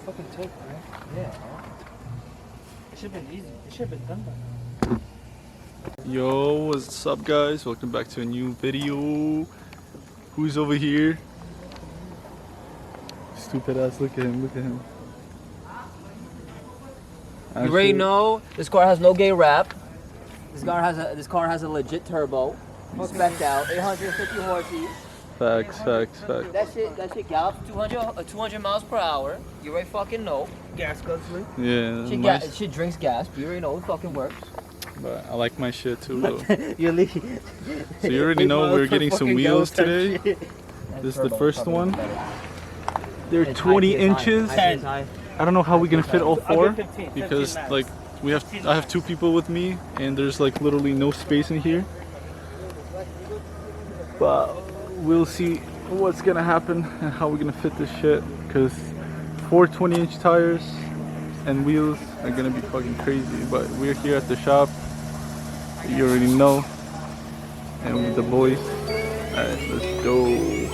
fucking tape, right? Yeah. It should have been easy. It should have been done by now. Yo, what's up guys? Welcome back to a new video. Who's over here? Stupid ass, look at him, look at him. You already know this car has no gay rap. This car has a legit turbo. Spec'd out, 850 horses. Facts. That shit gallops 200 miles per hour. You already fucking know. Gas guzzling. Yeah, Shit drinks gas. You already know it fucking works. but I like my shit too though. So you already know we're getting some wheels today. This is the first one. They're 20 inches. I don't know how we're gonna fit all four because like I have two people with me and there's like literally no space in here. But we'll see what's gonna happen and how we're gonna fit this shit because 4 20-inch tires and wheels are gonna be fucking crazy. But we're here at the shop, you already know, and with the boys. Alright, let's go.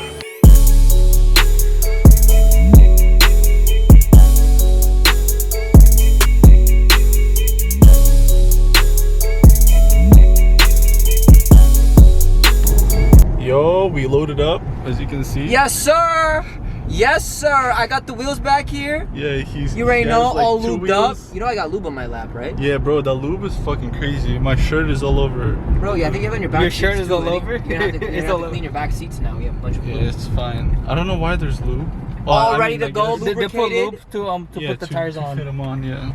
Yo, we loaded up, as you can see. Yes, sir. Yes, sir. I got the wheels back here. Yeah, You already know, like all lubed up. wheels. You know I got lube on my lap, right? Yeah, bro, that lube is fucking crazy. My shirt is all over. Bro, yeah, I think you have on your back. Your shirt seats is too. all I think over? You're gonna have to, It's all over. clean your back seats now. We have a bunch of Yeah, lube. it's fine. I don't know why there's lube. All ready to go, guess- They put lubricated. lube to put the tires to on. fit them on, yeah.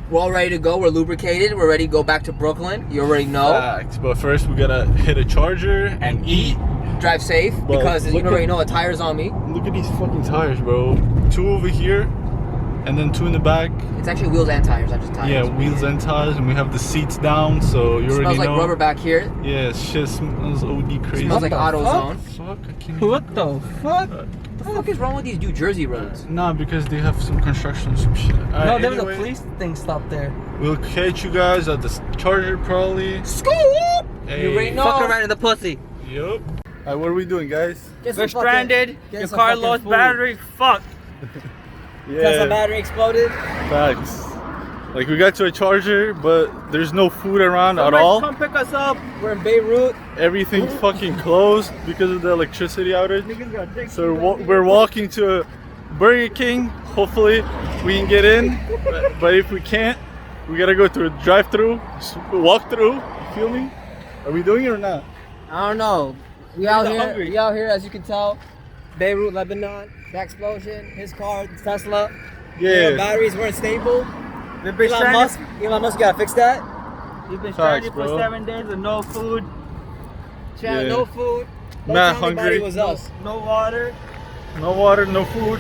We're all ready to go. We're lubricated. We're ready to go back to Brooklyn. You already know. Facts. But first we gotta hit a charger and eat. Drive safe But because you look already at- know a tire's on me. Look at these fucking tires, bro. 2 over here, and then 2 in the back. It's actually wheels and tires, not just tires. Yeah, wheels and tires, and we have the seats down, so you already Smells like know. rubber back here. Yeah, shit smells OD crazy. Smells like AutoZone. Fuck, I can't What the fuck? What the fuck is wrong with these New Jersey roads? Nah, because they have some construction, some shit. No, Alright, there was a anyway, police thing stopped there. We'll catch you guys at the charger probably. School! Hey. You already know. Fuck around in the pussy. Yup. Alright, what are we doing, guys? Get We're some stranded. get Your some car fucking lost food. battery. Fuck. Because the battery exploded. Facts. Like we got to a charger, but there's no food around at Somebody all. Come pick us up. We're in Beirut. Everything's fucking closed because of the electricity outage. Niggas got dicks. So we're walking to a Burger King. Hopefully we can get in, but if we can't, we gotta go through a drive-through, walk through. You feel me? Are we doing it or not? I don't know. We out not here. hungry. We out here, as you can tell. Beirut, Lebanon. That explosion. His car, Tesla. Yeah. Batteries weren't stable. We've been stranded. Elon Musk gotta fix that. We've been Facts, stranded for bro. 7 days with no food, Chad, Yeah. no food. Don't Not tell anybody hungry. it was us. no water. No water, no food.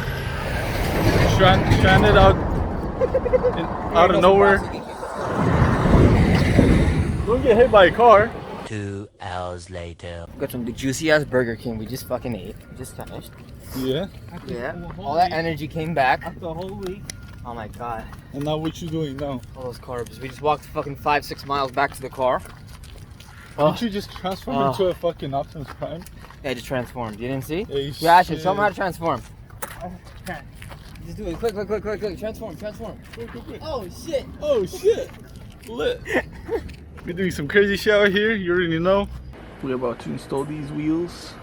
Stranded out out of nowhere. Don't get hit by a car. 2 hours later. Got some juicy ass Burger King we just fucking ate. We just finished. Yeah. Yeah. All that energy came back. After a whole week. Oh my god. And now what you doing now? All those carbs. We just walked fucking 5-6 miles back to the car. Why don't you just transform into a fucking Optimus Prime? Yeah, just transformed. You didn't see? Hey, Yeah, actually, shit. show them how to transform. Okay. Just do it. Quick. Transform. Oh shit. Oh shit! Lit. We're doing some crazy shit out here. You already know. We're about to install these wheels.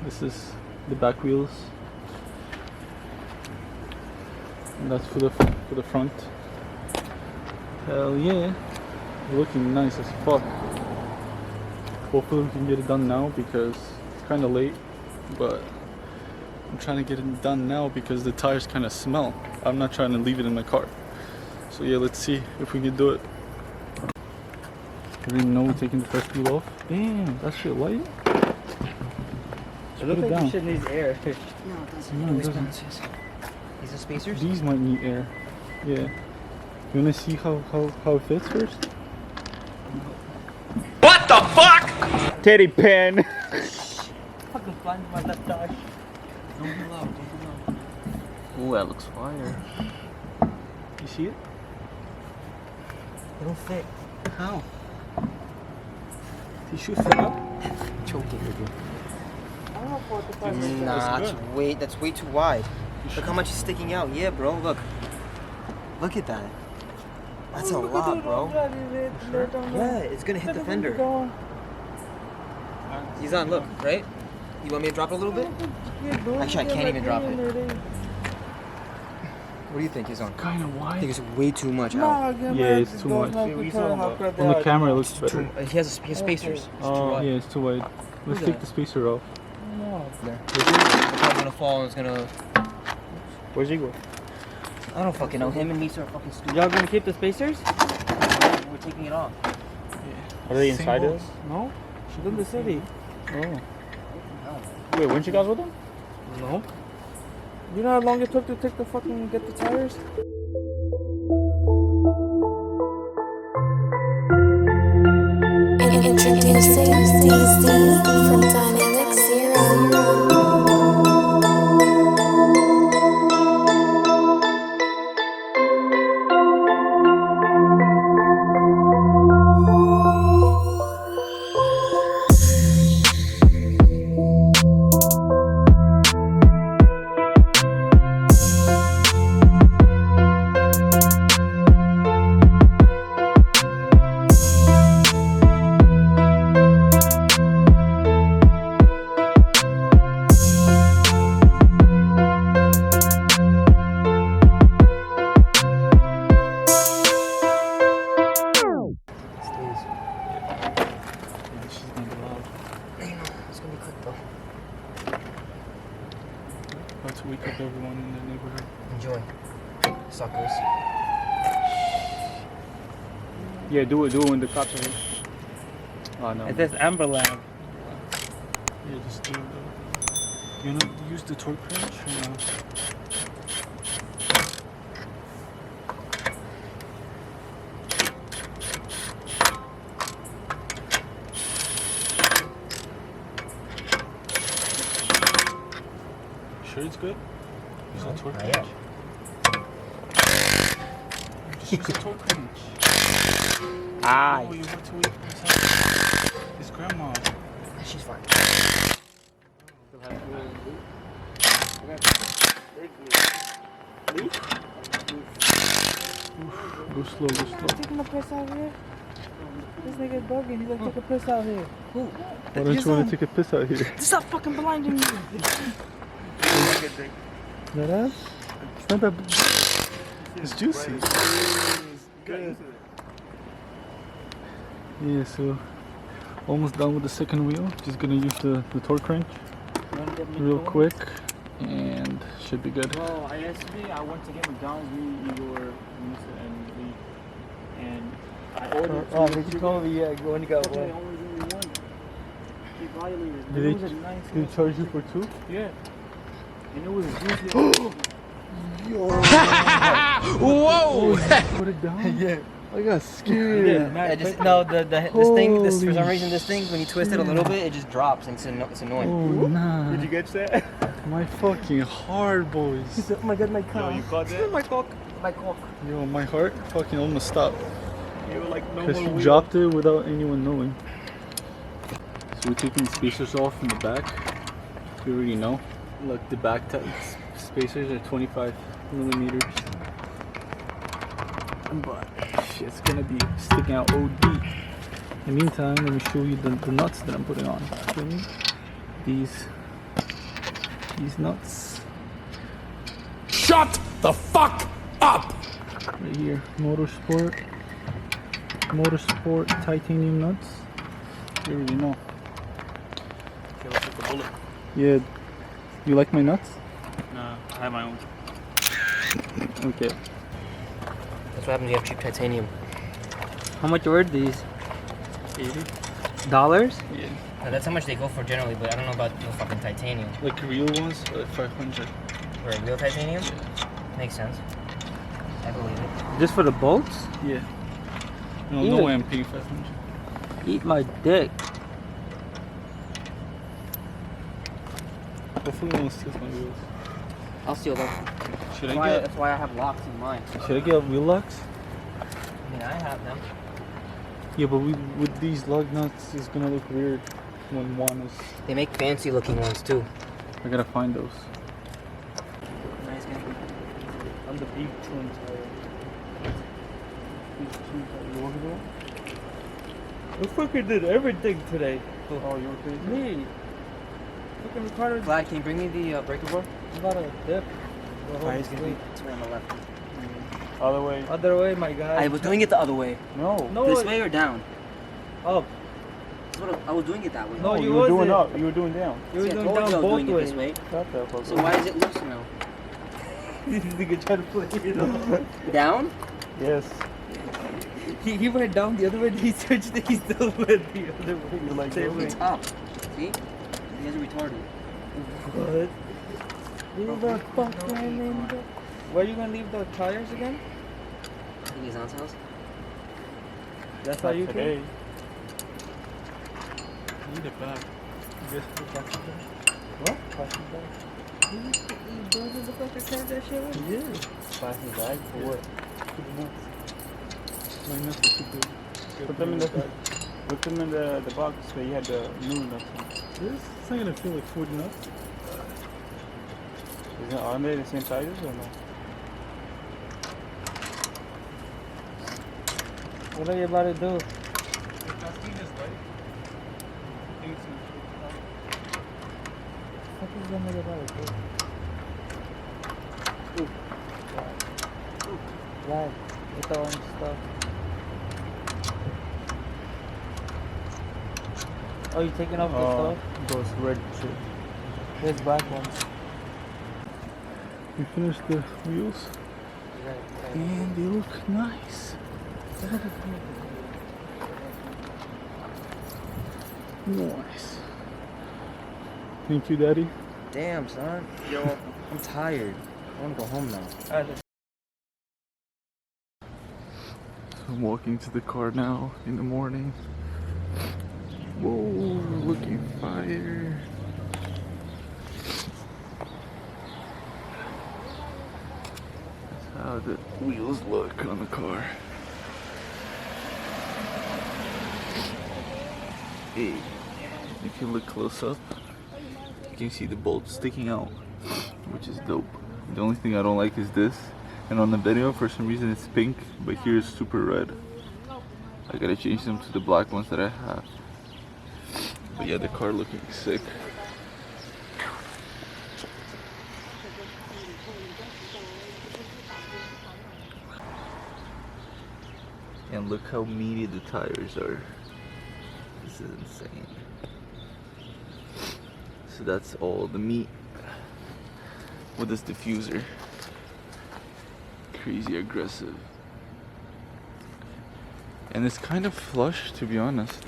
This is the back wheels, and that's for the front. Hell yeah! Looking nice as fuck. Hopefully we can get it done now because it's kind of late, but I'm trying to get it done now because the tires kind of smell. I'm not trying to leave it in my car. So yeah, let's see if we can do it. You already know we're taking the first wheel off. Damn, that shit light. It looks Put it like down. this shit needs air. No, it doesn't. No, it doesn't. These are spacers? These might need air. Yeah. You wanna see how it fits first? What the fuck? Teddy pen. Fucking flying my left tire. Don't be loud. Ooh, that looks fire. You see it? It'll fit. How? You should fit up. Choke it, I don't know what the fuck Nah, that's way too wide. Look how much is sticking out. Yeah, bro. Look. Look at that. That's a lot, bro. Yeah, it's gonna hit the fender. He's on. Look, right? You want me to drop it a little bit? Actually, I can't even drop it. What do you think he's on? Kind of I wide. think it's way too much out. Yeah, it's too much. On the camera, it looks better. He has spacers. It's too wide. Yeah, it's too wide. Let's take the spacer off. There. It's probably gonna fall and it's gonna... Where's Igor? I don't fucking know. Him and me are fucking stupid. Y'all gonna keep the spacers? We're taking it off. Are they inside Singles? us? No. She's in the city. Oh. Wait, weren't you guys with them? No. You know how long it took to take the fucking get the tires? Introducing DZ from Dynamic Zero. Let's wake up everyone in the neighborhood. Enjoy. Suckers. Yeah, do it when the cops are here. Oh no. It says Amber Lamb. Yeah, just do it. You wanna use the torque wrench or no? Sure it's good? Use the torque wrench. Just use the torque wrench. Ah. Oh, you have to wait until his grandma. She's fine. Go slow, go slow. Taking a piss out here? This nigga's bugging. He's like, take a piss out here. Who? Why don't you want to take a piss out here? Stop fucking blinding me. That ass? It's not that. It's juicy. Yeah, so almost done with the second wheel. Just gonna use the torque wrench real quick and should be good. Well, yesterday I went to get McDonald's, me, Igor, Musa, and Lee. And I ordered you told me, yeah, when you got Okay, only one. He violated. Did It was they, a nice did they charge you for two? Yeah. And it was juicy. Whoa! Put it down? Yeah. I got scared. I just this for some reason this thing when you twist it a little bit it just drops and it's annoying. Oh, nah. Did you catch that? My fucking heart, boys. Oh my god, my car. Yo, you caught that? My cock. Yo, my heart fucking almost stopped. You were like, no Because more you wheel. dropped it without anyone knowing. So we're taking the spacers off from the back. You already know. Look, the back spacers are 25 millimeters. But shit's gonna be sticking out OD. In the meantime, let me show you the nuts that I'm putting on. Feel me? These nuts. Shut the fuck up! Right here, Motorsport titanium nuts. You already know. Okay, let's take a bullet. Yeah, you like my nuts? Nah, I have my own. Okay. That's what happens when you have cheap titanium. How much were these? $80? Yeah. Now, that's how much they go for generally, but I don't know about no fucking titanium. Like real ones, 500. For a real titanium? Makes sense. I believe it. Just for the bolts? Yeah. No, Ew. no way I'm paying 500. Eat my dick. Hopefully no one steals my wheels. I'll steal them. Should I That's why I have locks in mine. get wheel locks? I mean, I have them. Yeah, but with these lug nuts, it's gonna look weird when one is. They make fancy looking ones too. I gotta find those. Nice the big twin tire. Big twin tire. You working on? I fucking did everything today. Oh, you were crazy? Me. Fucking Ricardo. Vlad, can you bring me the breaker bar? I'm about to dip. He's gonna be It's right on the left. other way. Other way, my guy. I was doing it the other way. No. No, This way or down? up. That's what I was doing it that way. No, you you were doing wasn't. up. You were doing down. You were See, I doing told you I down was both doing it this ways. way. Shut the fuck So up. why is it loose now? This nigga trying to play it off. Down? Yes. He went down the other way, he switched it, he still went the other way. You like Same that? way. Up. See? You guys are retarded. What? Leave the fucking in the... Where are you gonna leave the tires again? In his aunt's house? That's how you Today. came? Need it back. You guys put that shit down? What? Plastic bag? You those are the fucking carry that shit with? Yeah. Plastic bag for what? Put the nuts. My nuts are too big. Put them in the box where you had the new nuts in. This is not gonna feel like 40 nuts. Are they the same sizes or no? What are you about to do? What is that nigga about to do? Right. Get the orange stuff. Oh, you taking off the stuff? Those red shit. There's black ones. We finished the wheels and they look nice. Nice. Thank you, Daddy. Damn, son. Yo, I'm tired. I want to go home now. I'm walking to the car now in the morning. Whoa, looking fire. That's how the wheels look on the car. Hey, if you look close up, you can see the bolts sticking out, which is dope. The only thing I don't like is this. And on the video, for some reason it's pink, but here it's super red. I gotta change them to the black ones that I have. But yeah, the car looking sick. And look how meaty the tires are. This is insane. So that's all the meat with this diffuser. Crazy aggressive. And it's kind of flush, to be honest.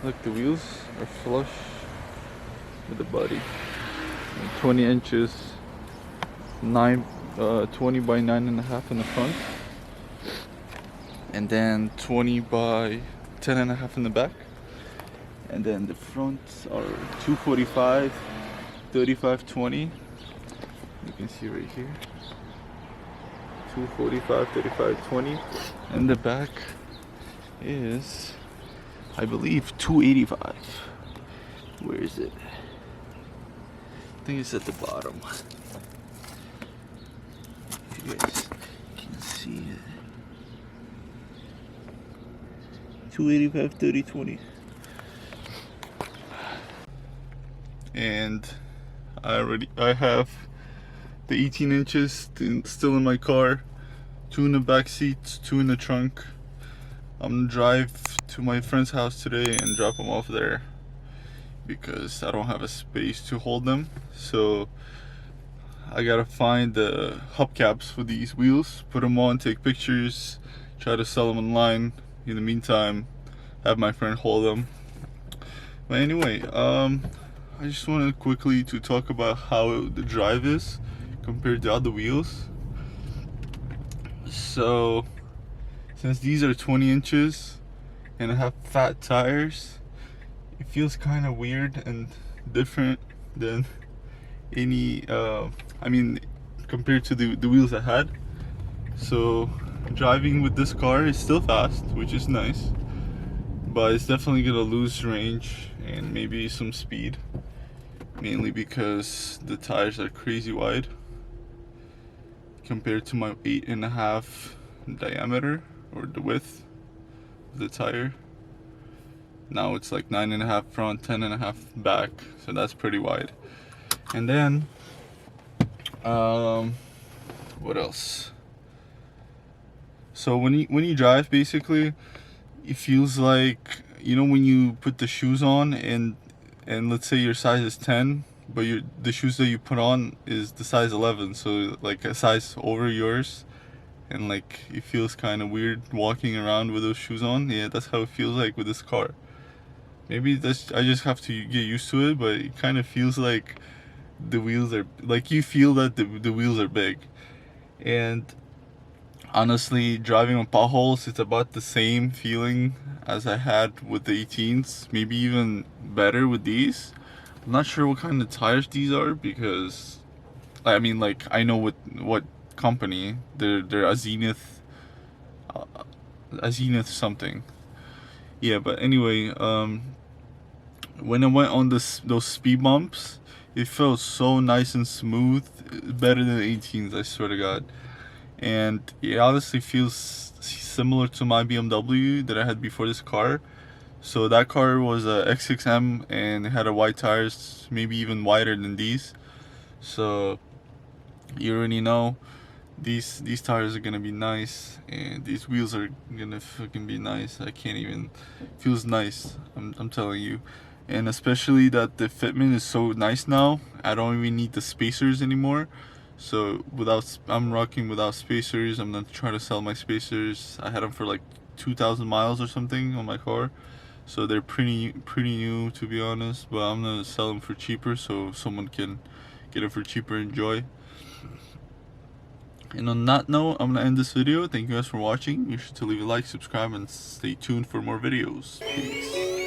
Look, the wheels are flush with the body. 20 inches, 20 by 9.5 in the front, and then 20 by 10.5 in the back. And then the fronts are 245, 35, 20. You can see right here. 245, 35, 20. And the back is, I believe, 285. Where is it? I think it's at the bottom. If you guys can see it. 285, 30, 20. And I have the 18 inches still in my car, 2 in the back seats, 2 in the trunk. I'm gonna drive to my friend's house today and drop them off there because I don't have a space to hold them. So I gotta find the hubcaps for these wheels, put them on, take pictures, try to sell them online. In the meantime, have my friend hold them. But anyway, I just wanted quickly to talk about how the drive is compared to other wheels. So since these are 20 inches and I have fat tires, it feels kind of weird and different than any I mean, compared to the wheels I had. So driving with this car is still fast, which is nice, but it's definitely gonna lose range and maybe some speed, mainly because the tires are crazy wide. compared to my 8.5 diameter, or the width of the tire. Now it's like 9.5 front, 10.5 back, so that's pretty wide. And then what else? So when you drive, basically it feels like, you know, when you put the shoes on and let's say your size is 10, but the shoes that you put on is the size 11, so like a size over yours, and like it feels kind of weird walking around with those shoes on. Yeah, that's how it feels like with this car. Maybe I just have to get used to it, but it kind of feels like the wheels are, like, you feel that the wheels are big. And honestly, driving on potholes, it's about the same feeling as I had with the 18s, maybe even better with these. I'm not sure what kind of tires these are, because I mean, like, I know what company. They're a Zenith something. Yeah, but anyway, when I went on those speed bumps, it felt so nice and smooth, better than the 18s, I swear to God. And it honestly feels similar to my BMW that I had before this car. So that car was a X6M, and it had a wide tires, maybe even wider than these. So you already know these tires are gonna be nice, and these wheels are gonna fucking be nice. I can't even, feels nice, I'm telling you. And especially that the fitment is so nice now, I don't even need the spacers anymore. So I'm rocking without spacers. I'm not trying to sell my spacers. I had them for like 2,000 miles or something on my car, so they're pretty new, to be honest. But I'm gonna sell them for cheaper, so someone can get it for cheaper and enjoy. And on that note, I'm gonna end this video. Thank you guys for watching. Make sure to leave a like, subscribe, and stay tuned for more videos. Peace.